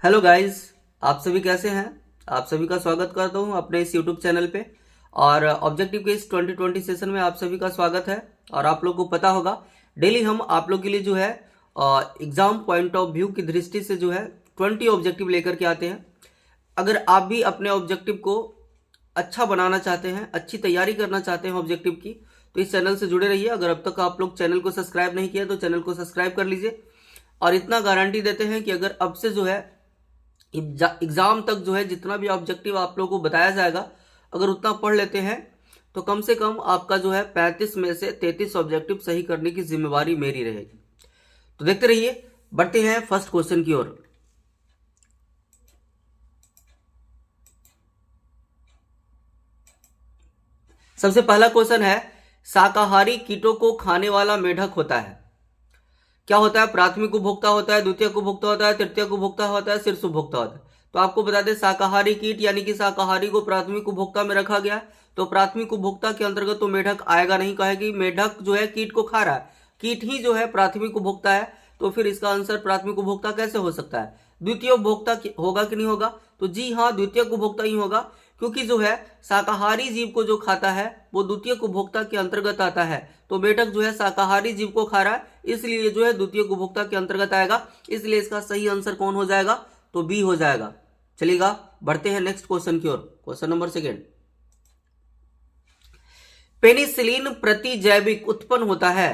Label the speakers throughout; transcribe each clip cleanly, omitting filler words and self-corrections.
Speaker 1: Hello guys, आप सभी कैसे हैं। आप सभी का स्वागत करता हूं अपने इस यूट्यूब चैनल पे। और ऑब्जेक्टिव के इस 2020 सेशन में आप सभी का स्वागत है। और आप लोग को पता होगा, डेली हम आप लोग के लिए जो है एग्जाम पॉइंट ऑफ व्यू की दृष्टि से जो है 20 ऑब्जेक्टिव लेकर के आते हैं। अगर आप भी अपने ऑब्जेक्टिव को अच्छा बनाना चाहते हैं, अच्छी तैयारी करना चाहते हैं ऑब्जेक्टिव की, तो इस चैनल से जुड़े रहिए। अगर अब तक आप लोग चैनल को सब्सक्राइब नहीं किया तो चैनल को सब्सक्राइब कर लीजिए। और इतना गारंटी देते हैं कि अगर अब से जो है एग्जाम तक जो है जितना भी ऑब्जेक्टिव आप लोगों को बताया जाएगा, अगर उतना पढ़ लेते हैं तो कम से कम आपका जो है 35 में से 33 ऑब्जेक्टिव सही करने की जिम्मेवारी मेरी रहेगी। तो देखते रहिए, बढ़ते हैं फर्स्ट क्वेश्चन की ओर। सबसे पहला क्वेश्चन है, शाकाहारी कीटों को खाने वाला मेढक होता है। क्या होता है? प्राथमिक उपभोक्ता होता है, द्वितीयक उपभोक्ता होता है, तृतीयक उपभोक्ता होता है, शीर्ष उपभोक्ता होता है। तो आपको बता दें, शाकाहारी कीट यानी कि शाकाहारी को प्राथमिक उपभोक्ता में रखा गया। तो प्राथमिक उपभोक्ता के अंतर्गत तो मेढक आएगा नहीं, कहेगी मेढक जो है कीट को खा रहा है, कीट ही जो है प्राथमिक उपभोक्ता है। तो फिर इसका आंसर प्राथमिक उपभोक्ता कैसे हो सकता है? द्वितीय उपभोक्ता होगा कि नहीं होगा? तो जी हाँ, द्वितीय उपभोक्ता ही होगा, क्योंकि जो है शाकाहारी जीव को जो खाता है वो द्वितीय उपभोक्ता के अंतर्गत आता है। तो मेढक जो है शाकाहारी जीव को खा रहा है, इसलिए जो है द्वितीय उपभोक्ता के अंतर्गत आएगा। इसलिए इसका सही आंसर कौन हो जाएगा? तो बी हो जाएगा। चलिएगा, बढ़ते हैं नेक्स्ट क्वेश्चन की ओर। क्वेश्चन नंबर सेकेंड, पेनिसिलिन प्रतिजैविक उत्पन्न होता है।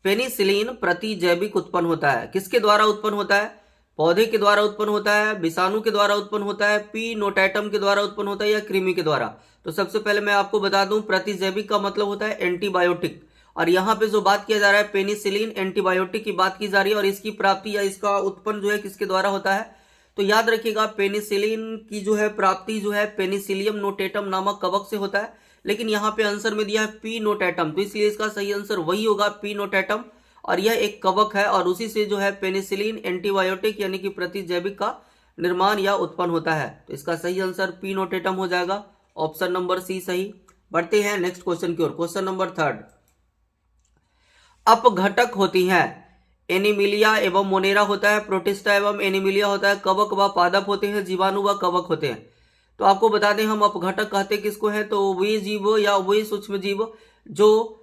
Speaker 1: पेनिसिलिन प्रतिजैविक उत्पन्न होता है, किसके द्वारा उत्पन्न होता है? पौधे के द्वारा उत्पन्न होता है, विषाणु के द्वारा उत्पन्न होता है, पी नोटैटम के द्वारा उत्पन्न होता है, या कृमि के द्वारा? तो सबसे पहले मैं आपको बता दूं, प्रतिजैविक का मतलब होता है एंटीबायोटिक। और यहाँ पे जो बात किया जा रहा है पेनिसिलिन एंटीबायोटिक की बात की जा रही है, और इसकी प्राप्ति या इसका उत्पन्न जो है किसके द्वारा होता है? तो याद रखिएगा, पेनिसिलिन की जो है प्राप्ति जो है पेनिसिलियम नोटेटम नामक कवक से होता है। लेकिन यहाँ पे आंसर में दिया है पी नोटैटम, तो इसलिए इसका सही आंसर वही होगा, पी नोटैटम। और यह एक कवक है, और उसी से जो है पेनिसिलिन एंटीबायोटिक यानी कि प्रतिजैविक का निर्माण या उत्पन्न होता है। तो इसका सही आंसर पी नोटेटम हो जाएगा, ऑप्शन नंबर सी सही। बढ़ते हैं नेक्स्ट क्वेश्चन की ओर। क्वेश्चन नंबर थर्ड, अपघटक होती हैं। एनिमिलिया एवं मोनेरा होता है, प्रोटिस्टा एवं एनिमिलिया होता है, कवक व पादप होते हैं, जीवाणु व कवक होते हैं। तो आपको बता दें, हम अपघटक कहते किसको हैं? तो वे जीव या वे सूक्ष्म जीव जो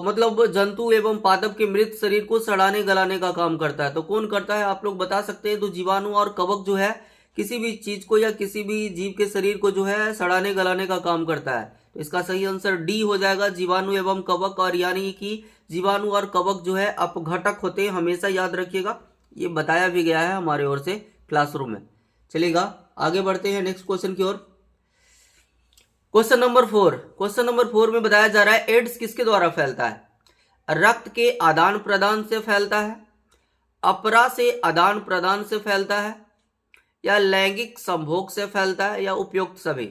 Speaker 1: मतलब जंतु एवं पादप के मृत शरीर को सड़ाने गलाने का काम करता है। तो कौन करता है आप लोग बता सकते हैं? तो जीवाणु और कवक जो है किसी भी चीज को या किसी भी जीव के शरीर को जो है सड़ाने गलाने का काम करता है। तो इसका सही आंसर डी हो जाएगा, जीवाणु एवं कवक। और यानी कि जीवाणु और कवक जो है अपघटक होते हैं, हमेशा याद रखिएगा, ये बताया भी गया है हमारे ओर से क्लासरूम में। चलिएगा, आगे बढ़ते हैं नेक्स्ट क्वेश्चन की ओर। Question number four. Question number four में बताया जा रहा है, एड्स किसके द्वारा फैलता है? रक्त के आदान प्रदान से फैलता है, अपरा से आदान प्रदान से फैलता है, या लैंगिक संभोग से फैलता है, या उपयुक्त सभी?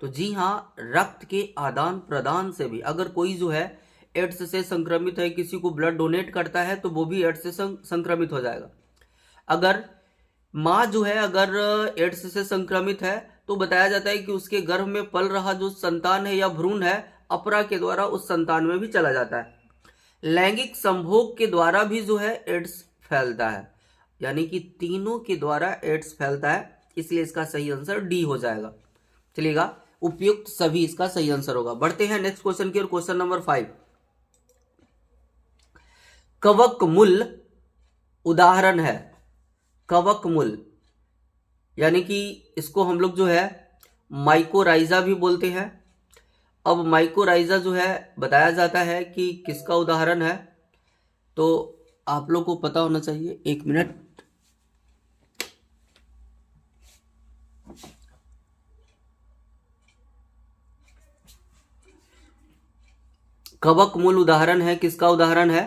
Speaker 1: तो जी हाँ, रक्त के आदान प्रदान से भी। अगर कोई जो है एड्स से संक्रमित है, किसी को ब्लड डोनेट करता है, तो वो भी एड्स से संक्रमित हो जाएगा। अगर माँ जो है अगर एड्स से संक्रमित है, तो बताया जाता है कि उसके गर्भ में पल रहा जो संतान है या भ्रूण है, अपरा के द्वारा उस संतान में भी चला जाता है। लैंगिक संभोग के द्वारा भी जो है एड्स फैलता है, यानी कि तीनों के द्वारा एड्स फैलता है। इसलिए इसका सही आंसर डी हो जाएगा। चलिएगा, उपयुक्त सभी इसका सही आंसर होगा। बढ़ते हैं नेक्स्ट क्वेश्चन की ओर। क्वेश्चन नंबर 5, कवकमूल उदाहरण है। कवकमूल यानी कि इसको हम लोग जो है माइकोराइजा भी बोलते हैं। अब माइकोराइजा जो है बताया जाता है कि किसका उदाहरण है, तो आप लोग को पता होना चाहिए। एक मिनट, कवकमूल उदाहरण है, किसका उदाहरण है?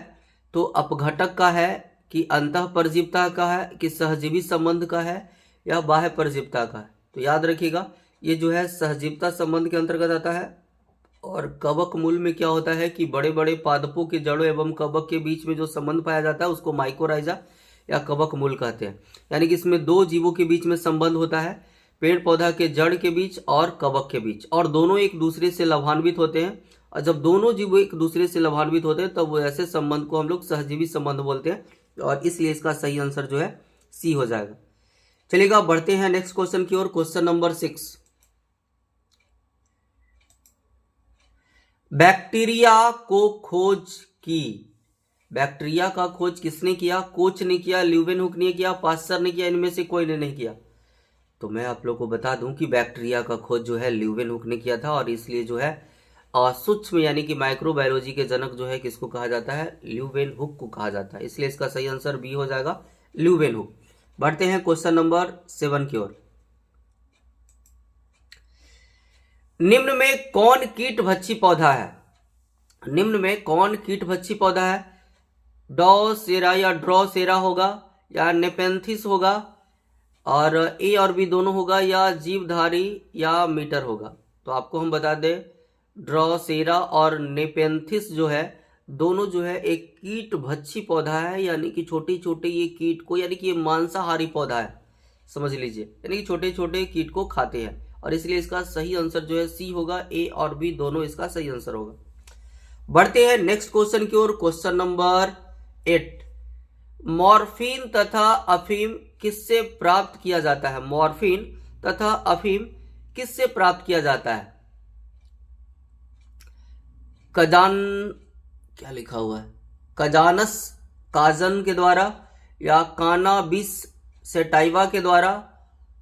Speaker 1: तो अपघटक का है, कि अंतः परजीवता का है, कि सहजीवी संबंध का है, या बाह्य परजीवता का है? तो याद रखिएगा, ये जो है सहजीवता संबंध के अंतर्गत आता है। और कवक मूल में क्या होता है कि बड़े बड़े पादपों के जड़ों एवं कवक के बीच में जो संबंध पाया जाता है उसको माइकोराइजा या कवक मूल कहते हैं। यानी कि इसमें दो जीवों के बीच में संबंध होता है, पेड़ पौधा के जड़ के बीच और कवक के बीच, और दोनों एक दूसरे से लाभान्वित होते हैं। और जब दोनों जीव एक दूसरे से लाभान्वित होते हैं तब वो ऐसे संबंध को हम लोग सहजीवी संबंध बोलते हैं। और इसलिए इसका सही आंसर जो है सी हो जाएगा। चलिएगा बढ़ते हैं नेक्स्ट क्वेश्चन की ओर। क्वेश्चन नंबर 6, बैक्टीरिया को खोज की। बैक्टीरिया का खोज किसने किया? कोच ने किया, ल्यूवेनहुक ने किया, पास्चर ने किया, इनमें से कोई ने नहीं किया। तो मैं आप लोग को बता दूं कि बैक्टीरिया का खोज जो है ल्यूवेनहुक ने किया था, और इसलिए जो है सूक्ष्म यानी कि माइक्रोबायोलॉजी के जनक जो है किसको कहा जाता है? ल्यूवेनहुक को कहा जाता है। इसलिए इसका सही आंसर बी हो जाएगा, ल्यूवेनहुक। बढ़ते हैं क्वेश्चन नंबर 7 की ओर। निम्न में कौन कीटभक्षी पौधा है? निम्न में कौन कीटभक्षी पौधा है? डॉसेरा या ड्रॉसेरा होगा, या नेपेंथिस होगा, और ए और बी दोनों होगा, या जीवधारी या मीटर होगा। तो आपको हम बता दें, ड्रॉसेरा और नेपेंथिस जो है दोनों जो है एक कीटभक्षी पौधा है, यानी कि छोटे छोटे ये कीट को, यानी कि ये मांसाहारी पौधा है, समझ लीजिए, यानी कि छोटे छोटे कीट को खाते हैं, और इसलिए इसका सही आंसर जो है सी होगा। ए और बी दोनों इसका सही आंसर होगा। बढ़ते हैं नेक्स्ट क्वेश्चन की ओर। क्वेश्चन नंबर 8, मॉर्फिन तथा अफीम किससे प्राप्त किया जाता है? मॉर्फिन तथा अफीम किससे प्राप्त किया जाता है? क्या लिखा हुआ है? कजानस काजन के द्वारा, या कानाबिस सेटाइवा के द्वारा,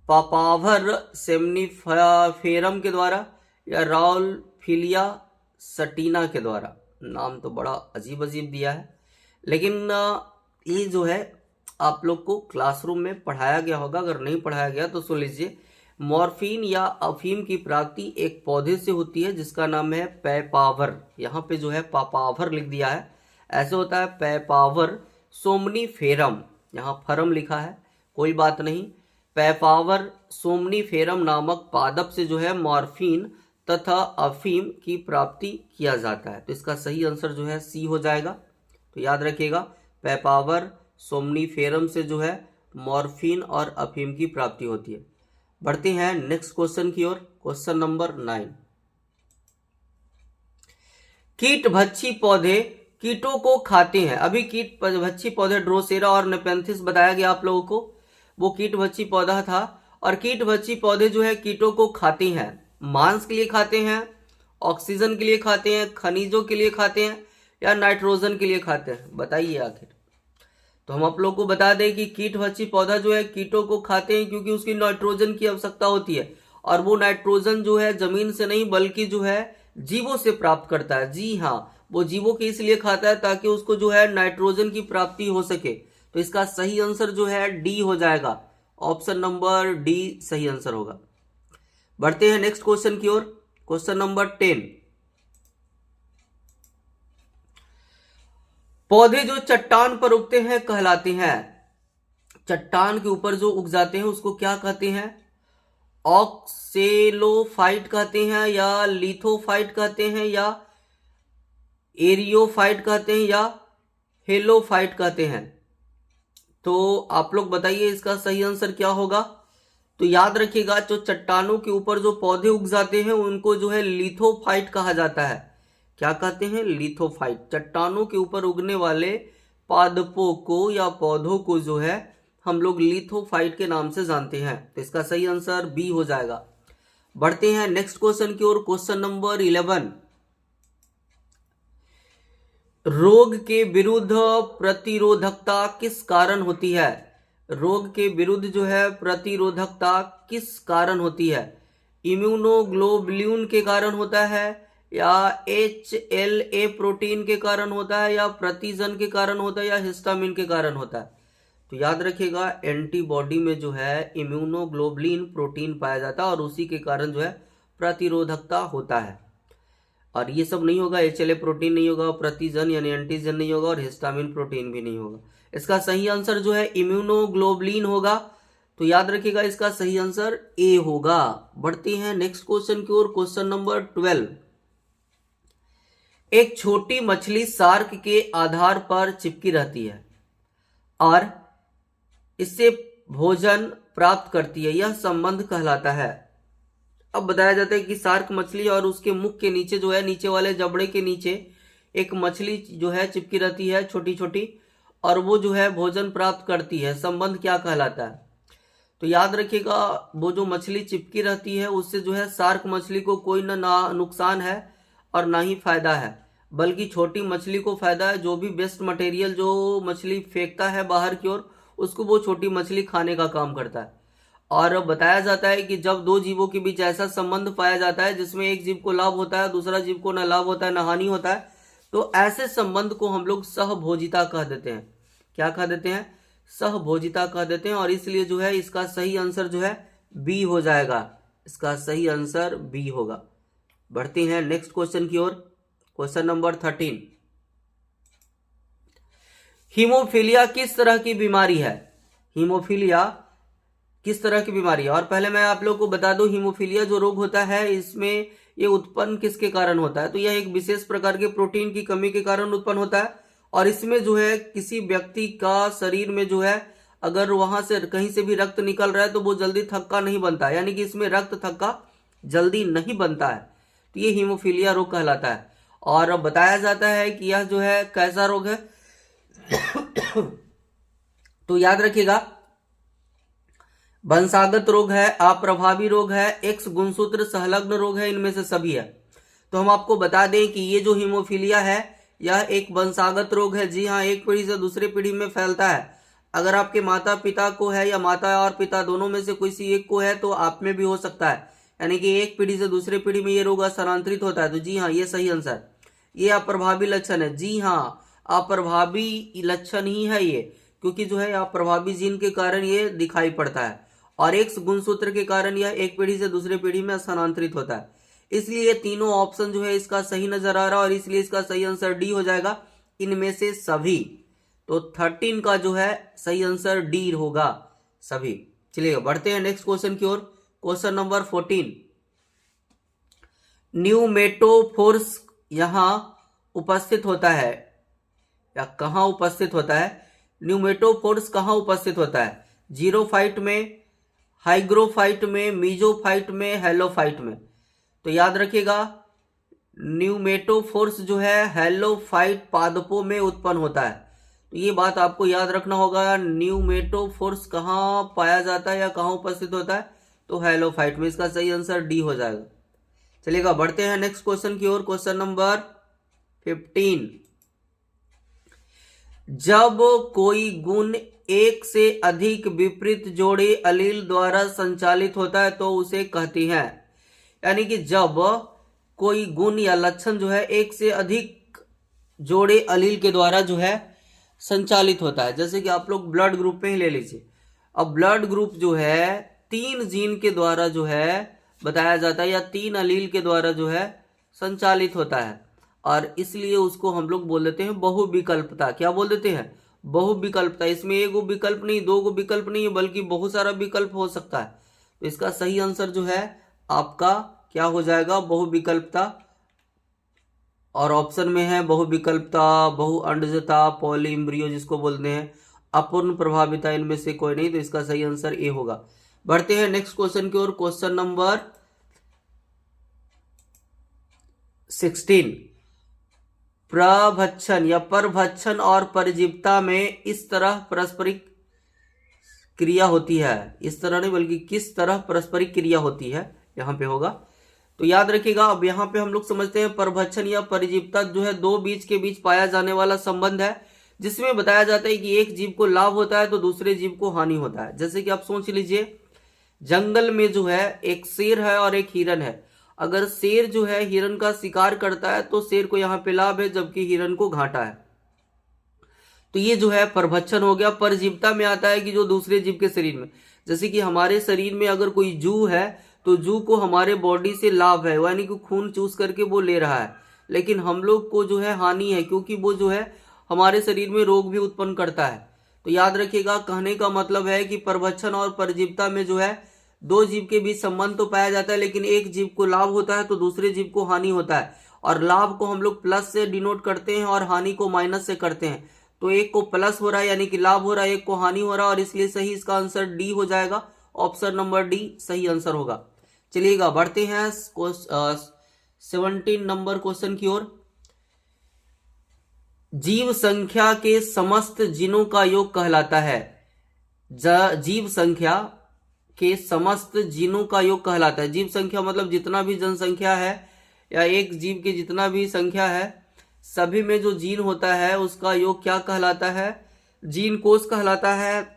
Speaker 1: पापावर सेमनीफेरम के द्वारा, या राउलफिलिया सटीना के द्वारा। नाम तो बड़ा अजीब अजीब दिया है, लेकिन ये जो है आप लोग को क्लासरूम में पढ़ाया गया होगा। अगर नहीं पढ़ाया गया तो सुन लीजिए। मॉर्फिन या अफीम की प्राप्ति एक पौधे से होती है जिसका नाम है पैपावर। यहाँ पे जो है पापावर लिख दिया है, ऐसे होता है पैपावर सोमनीफेरम, यहाँ फरम लिखा है, कोई बात नहीं। पैपावर सोमनीफेरम नामक पादप से जो है मॉर्फिन तथा अफीम की प्राप्ति किया जाता है। तो इसका सही आंसर जो है सी हो जाएगा। तो याद रखिएगा, पैपावर सोमनीफेरम से जो है मॉर्फिन और अफीम की प्राप्ति होती है। बढ़ते हैं नेक्स्ट क्वेश्चन की ओर। क्वेश्चन नंबर 9, कीटभक्षी पौधे कीटों को खाते हैं। अभी कीटभक्षी पौधे ड्रोसेरा और नेपेंथिस बताया गया आप लोगों को, वो कीटभक्षी पौधा था। और कीटभक्षी पौधे जो है कीटों को खाते हैं। मांस के लिए खाते हैं, ऑक्सीजन के लिए खाते हैं, खनिजों के लिए खाते हैं, या नाइट्रोजन के लिए खाते हैं? बताइए आखिर। तो हम आप लोग को बता दें कि कीटभक्षी पौधा जो है कीटों को खाते हैं क्योंकि उसकी नाइट्रोजन की आवश्यकता होती है, और वो नाइट्रोजन जो है जमीन से नहीं बल्कि जो है जीवों से प्राप्त करता है। जी हाँ, वो जीवों के इसलिए खाता है ताकि उसको जो है नाइट्रोजन की प्राप्ति हो सके। तो इसका सही आंसर जो है डी हो जाएगा, ऑप्शन नंबर डी सही आंसर होगा। बढ़ते हैं नेक्स्ट क्वेश्चन की ओर। क्वेश्चन नंबर 10, पौधे जो चट्टान पर उगते हैं कहलाते हैं। चट्टान के ऊपर जो उग जाते हैं उसको क्या कहते हैं? ऑक्सेलोफाइट कहते हैं, या लिथोफाइट कहते हैं, या एरियोफाइट कहते हैं, या हेलोफाइट कहते हैं? तो आप लोग बताइए इसका सही आंसर क्या होगा। तो याद रखिएगा, जो चट्टानों के ऊपर जो पौधे उग जाते हैं उनको जो है लिथोफाइट कहा जाता है। क्या कहते हैं? लिथोफाइट। चट्टानों के ऊपर उगने वाले पादपों को या पौधों को जो है हम लोग लिथोफाइट के नाम से जानते हैं। तो इसका सही आंसर बी हो जाएगा। बढ़ते हैं नेक्स्ट क्वेश्चन की ओर। क्वेश्चन नंबर 11, रोग के विरुद्ध प्रतिरोधकता किस कारण होती है? रोग के विरुद्ध जो है प्रतिरोधकता किस कारण होती है? इम्यूनोग्लोबुलिन के कारण होता है, या HLA प्रोटीन के कारण होता है, या प्रतिजन के कारण होता है, या हिस्टामिन के कारण होता है? तो याद रखिएगा, एंटीबॉडी में जो है इम्यूनोग्लोबुलिन प्रोटीन पाया जाता है और उसी के कारण जो है प्रतिरोधकता होता है। और ये सब नहीं होगा, HLA प्रोटीन नहीं होगा, प्रतिजन यानी एंटीजन नहीं होगा, और हिस्टामिन प्रोटीन भी नहीं होगा। इसका सही आंसर जो है इम्यूनोग्लोबुलिन होगा। तो याद रखिएगा, इसका सही आंसर ए होगा। बढ़ते हैं नेक्स्ट क्वेश्चन की ओर। क्वेश्चन नंबर 12, एक छोटी मछली शार्क के आधार पर चिपकी रहती है और इससे भोजन प्राप्त करती है, यह संबंध कहलाता है। अब बताया जाता है कि शार्क मछली और उसके मुख के नीचे जो है, नीचे वाले जबड़े के नीचे एक मछली जो है चिपकी रहती है छोटी छोटी, और वो जो है भोजन प्राप्त करती है। संबंध क्या कहलाता है? तो याद रखिएगा, वो जो मछली चिपकी रहती है उससे जो है शार्क मछली को कोई ना नुकसान है और ना ही फायदा है, बल्कि छोटी मछली को फायदा है। जो भी वेस्ट मटेरियल जो मछली फेंकता है बाहर की ओर, उसको वो छोटी मछली खाने का काम करता है। और बताया जाता है कि जब दो जीवों के बीच ऐसा संबंध पाया जाता है जिसमें एक जीव को लाभ होता है, दूसरा जीव को न लाभ होता है न हानि होता है, तो ऐसे संबंध को हम लोग सहभोजिता कह देते हैं। क्या कह देते हैं? सहभोजिता कह देते हैं। और इसलिए जो है इसका सही आंसर जो है बी हो जाएगा। इसका सही आंसर बी होगा। बढ़ते हैं नेक्स्ट क्वेश्चन की ओर। क्वेश्चन नंबर 13, हीमोफीलिया किस तरह की बीमारी है? हीमोफीलिया किस तरह की बीमारी है? और पहले मैं आप लोग को बता दूं, हीमोफीलिया जो रोग होता है इसमें ये उत्पन्न किसके कारण होता है? तो यह एक विशेष प्रकार के प्रोटीन की कमी के कारण उत्पन्न होता है। और इसमें जो है किसी व्यक्ति का शरीर में जो है अगर वहां से कहीं से भी रक्त निकल रहा है तो वो जल्दी थक्का नहीं बनता है, यानी कि इसमें रक्त थक्का जल्दी नहीं बनता है। तो ये हीमोफीलिया रोग कहलाता है। और बताया जाता है कि यह जो है कैसा रोग है? तो याद रखिएगा, वंशागत रोग है, अप्रभावी रोग है, एक्स गुणसूत्र संलग्न रोग है, इनमें से सभी है। तो हम आपको बता दें कि ये जो हीमोफीलिया है यह एक वंशागत रोग है। जी हाँ, एक पीढ़ी से दूसरी पीढ़ी में फैलता है। अगर आपके माता पिता को है या माता और पिता दोनों में से किसी एक को है तो आप में भी हो सकता है, यानी कि एक पीढ़ी से दूसरी पीढ़ी में ये रोग स्थानांतरित होता है। तो जी हाँ, ये सही आंसर। ये अप्रभावी लक्षण है। जी हाँ, अप्रभावी लक्षण ही है ये, क्योंकि जो है अप्रभावी जीन के कारण ये दिखाई पड़ता है और एक्स गुणसूत्र के कारण यह एक पीढ़ी से दूसरे पीढ़ी में स्थानांतरित होता है। इसलिए ये तीनों ऑप्शन जो है इसका सही नजर आ रहा है और इसलिए इसका सही आंसर डी हो जाएगा, इनमें से सभी। तो 13 का जो है सही आंसर डी होगा, सभी। चलिए बढ़ते हैं नेक्स्ट क्वेश्चन की ओर। क्वेश्चन नंबर 14, न्यूमेटोफोर्स यहां उपस्थित होता है या कहां उपस्थित होता है? न्यूमेटोफोर्स कहां उपस्थित होता है? जीरोफाइट में, हाइग्रोफाइट में, मीजोफाइट में, हेलोफाइट में? तो याद रखिएगा, न्यूमेटोफोर्स जो है हेलोफाइट पादपों में उत्पन्न होता है। तो ये बात आपको याद रखना होगा, न्यूमेटोफोर्स कहाँ पाया जाता है या कहाँ उपस्थित होता है? तो हेलोफाइट में। इसका सही आंसर डी हो जाएगा। चलिएगा बढ़ते हैं नेक्स्ट क्वेश्चन की ओर। क्वेश्चन नंबर 15, जब कोई गुण एक से अधिक विपरीत जोड़े अलील द्वारा संचालित होता है तो उसे कहती हैं। यानी कि जब कोई गुण या लक्षण जो है एक से अधिक जोड़े अलील के द्वारा जो है संचालित होता है, जैसे कि आप लोग ब्लड ग्रुप में ही ले लीजिए। अब ब्लड ग्रुप जो है 3 जीन के द्वारा जो है बताया जाता है या 3 अलील के द्वारा जो है संचालित होता है, और इसलिए उसको हम लोग बोल देते हैं बहुविकल्पता। क्या बोल देते हैं? बहुविकल्पता। इसमें एक विकल्प नहीं, 2 विकल्प नहीं है, बल्कि बहुत सारा विकल्प हो सकता है। तो इसका सही आंसर जो है आपका क्या हो जाएगा? बहुविकल्पता। और ऑप्शन में है बहुविकल्पता, बहुअंडजता, पॉलीइम्ब्रियो जिसको बोलते हैं, अपूर्ण प्रभाविता, इनमें से कोई नहीं। तो इसका सही आंसर ए होगा। बढ़ते हैं नेक्स्ट क्वेश्चन की ओर। क्वेश्चन नंबर 16, प्रभक्षण या परभक्षण और परजीवता में इस तरह पारस्परिक क्रिया होती है। इस तरह नहीं बल्कि किस तरह पारस्परिक क्रिया होती है यहां पे होगा। तो याद रखिएगा, अब यहाँ पे हम लोग समझते हैं परभक्षण या परजीवता जो है 2 बीज के बीच पाया जाने वाला संबंध है, जिसमें बताया जाता है कि एक जीव को लाभ होता है तो दूसरे जीव को हानि होता है। जैसे कि आप सोच लीजिए, जंगल में जो है एक शेर है और एक हिरन है। अगर शेर जो है हिरन का शिकार करता है तो शेर को यहाँ पे लाभ है, जबकि हिरन को घाटा है। तो ये जो है परभक्षण हो गया। परजीवता में आता है कि जो दूसरे जीव के शरीर में, जैसे कि हमारे शरीर में अगर कोई जू है तो जू को हमारे बॉडी से लाभ है, यानी कि खून चूस करके वो ले रहा है, लेकिन हम लोग को जो है हानि है, क्योंकि वो जो है हमारे शरीर में रोग भी उत्पन्न करता है। तो याद रखिएगा, कहने का मतलब है कि परभक्षण और परजीवता में जो है 2 जीव के बीच संबंध तो पाया जाता है, लेकिन एक जीव को लाभ होता है तो दूसरे जीव को हानि होता है। और लाभ को हम लोग प्लस से डिनोट करते हैं और हानि को माइनस से करते हैं। तो एक को प्लस हो रहा है यानी कि लाभ हो रहा है, एक को हानि हो रहा है, और इसलिए सही इसका आंसर डी हो जाएगा। ऑप्शन नंबर डी सही आंसर होगा। चलिएगा बढ़ते हैं 17 नंबर क्वेश्चन की ओर। जीव संख्या के समस्त जीनों का योग कहलाता है। जीव संख्या के समस्त जीनों का योग कहलाता है। जीव संख्या मतलब जितना भी जनसंख्या है या एक जीव की जितना भी संख्या है, सभी में जो जीन होता है उसका योग क्या कहलाता है? जीन कोष कहलाता है,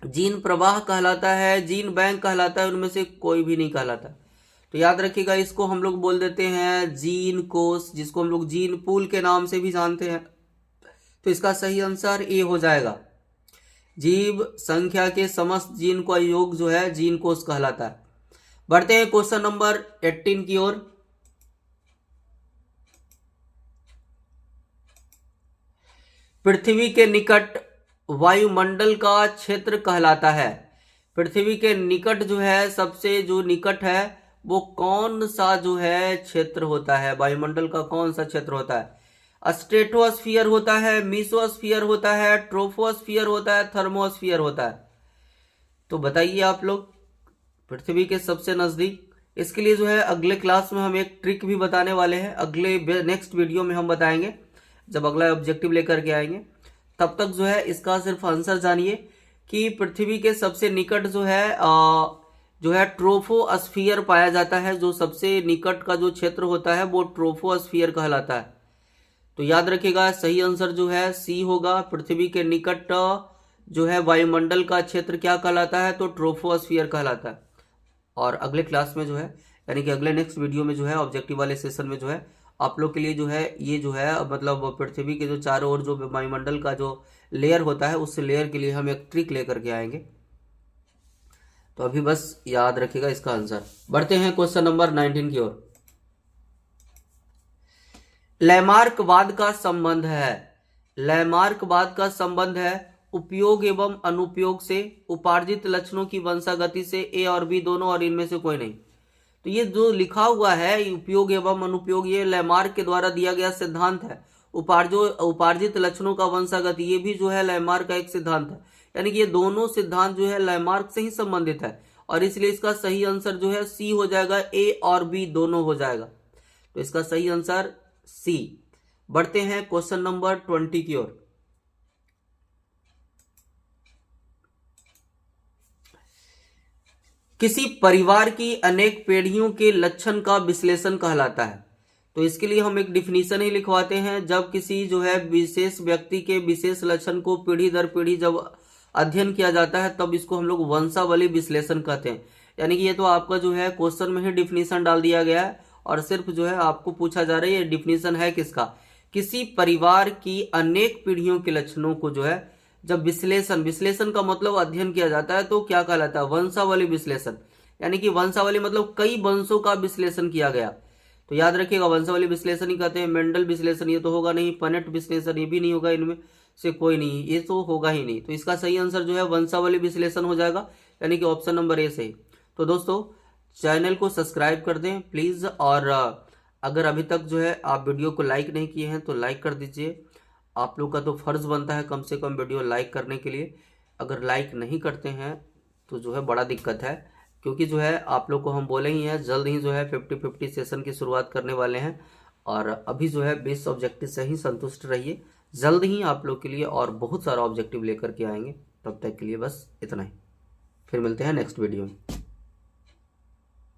Speaker 1: जीन प्रवाह कहलाता है, जीन बैंक कहलाता है, उनमें से कोई भी नहीं कहलाता। तो याद रखिएगा, इसको हम लोग बोल देते हैं जीन कोष, जिसको हम लोग जीन पूल के नाम से भी जानते हैं। तो इसका सही आंसर ए हो जाएगा। जीव संख्या के समस्त जीन का योग जो है जीन कोष कहलाता है। बढ़ते हैं क्वेश्चन नंबर 18 की ओर। पृथ्वी के निकट वायुमंडल का क्षेत्र कहलाता है। पृथ्वी के निकट जो है, सबसे जो निकट है वो कौन सा जो है क्षेत्र होता है? वायुमंडल का कौन सा क्षेत्र होता है? स्ट्रेटोस्फीयर होता है, मीसोस्फीयर होता है, ट्रोपोस्फीयर होता है, थर्मोस्फीयर होता है? तो बताइए आप लोग, पृथ्वी के सबसे नजदीक। इसके लिए जो है अगले क्लास में हम एक ट्रिक भी बताने वाले हैं, अगले नेक्स्ट वीडियो में हम बताएंगे जब अगला ऑब्जेक्टिव लेकर के आएंगे। तब तक जो है इसका सिर्फ आंसर जानिए कि पृथ्वी के सबसे निकट जो है ट्रोपोस्फीयर पाया जाता है। जो सबसे निकट का जो क्षेत्र होता है वो ट्रोपोस्फीयर कहलाता है। तो याद रखिएगा, सही आंसर जो है सी होगा। पृथ्वी के निकट जो है वायुमंडल का क्षेत्र क्या कहलाता है? तो ट्रोपोस्फीयर कहलाता है। और अगले क्लास में जो है, यानी कि अगले नेक्स्ट वीडियो में जो है ऑब्जेक्टिव वाले सेशन में जो है आप लोग के लिए जो है ये जो है मतलब पृथ्वी के जो चारों ओर जो वायुमंडल का जो लेयर होता है उस लेयर के लिए हम एक ट्रिक लेकर के आएंगे। तो अभी बस याद रखिएगा इसका आंसर। बढ़ते हैं क्वेश्चन नंबर 19 की ओर। लैमार्कवाद का संबंध है। लैमार्कवाद का संबंध है उपयोग एवं अनुपयोग से, उपार्जित लक्षणों की वंशागति से, ए और बी दोनों और इनमें से कोई नहीं। तो ये जो लिखा हुआ है उपयोग एवं अनुपयोग, ये लैमार्क के द्वारा दिया गया सिद्धांत है। उपार्जित लक्षणों का वंशागति, ये भी जो है लैमार्क का एक सिद्धांत है। यानी कि ये दोनों सिद्धांत जो है लैमार्क से ही संबंधित है, और इसलिए इसका सही आंसर जो है सी हो जाएगा। ए और बी दोनों हो जाएगा। तो इसका सही आंसर सी। बढ़ते हैं क्वेश्चन नंबर 20 की ओर। किसी परिवार की अनेक पीढ़ियों के लक्षण का विश्लेषण कहलाता है। तो इसके लिए हम एक डिफिनीशन ही लिखवाते हैं। जब किसी जो है विशेष व्यक्ति के विशेष लक्षण को पीढ़ी दर पीढ़ी जब अध्ययन किया जाता है तब इसको हम लोग वंशावली विश्लेषण कहते हैं। यानी कि ये तो आपका जो है क्वेश्चन में ही डिफिनीशन डाल दिया गया है, और सिर्फ जो है आपको पूछा जा रहा है ये डिफिनीशन है किसका? किसी परिवार की अनेक पीढ़ियों के लक्षणों को जो है जब विश्लेषण का मतलब अध्ययन किया जाता है तो क्या कहलाता है? वंशावली विश्लेषण। यानी कि वंशावली मतलब कई वंशों का विश्लेषण किया गया। तो याद रखिएगा, वंशावली विश्लेषण ही कहते हैं। मेंडल विश्लेषण ये तो होगा नहीं, पनेट विश्लेषण ये भी नहीं होगा, इनमें से कोई नहीं, ये तो होगा ही नहीं। तो इसका सही आंसर जो है वंशावली विश्लेषण हो जाएगा, यानी कि ऑप्शन नंबर ए सही। तो दोस्तों, चैनल को सब्सक्राइब कर दें प्लीज, और अगर अभी तक जो है आप वीडियो को लाइक नहीं किए हैं तो लाइक कर दीजिए। आप लोग का तो फर्ज बनता है कम से कम वीडियो लाइक करने के लिए। अगर लाइक नहीं करते हैं तो जो है बड़ा दिक्कत है, क्योंकि जो है आप लोग को हम बोले ही हैं जल्द ही जो है 50-50 सेशन की शुरुआत करने वाले हैं, और अभी जो है 20 ऑब्जेक्टिव से ही संतुष्ट रहिए। जल्द ही आप लोग के लिए और बहुत सारा ऑब्जेक्टिव लेकर के आएंगे। तब तक के लिए बस इतना ही, फिर मिलते हैं नेक्स्ट वीडियो में।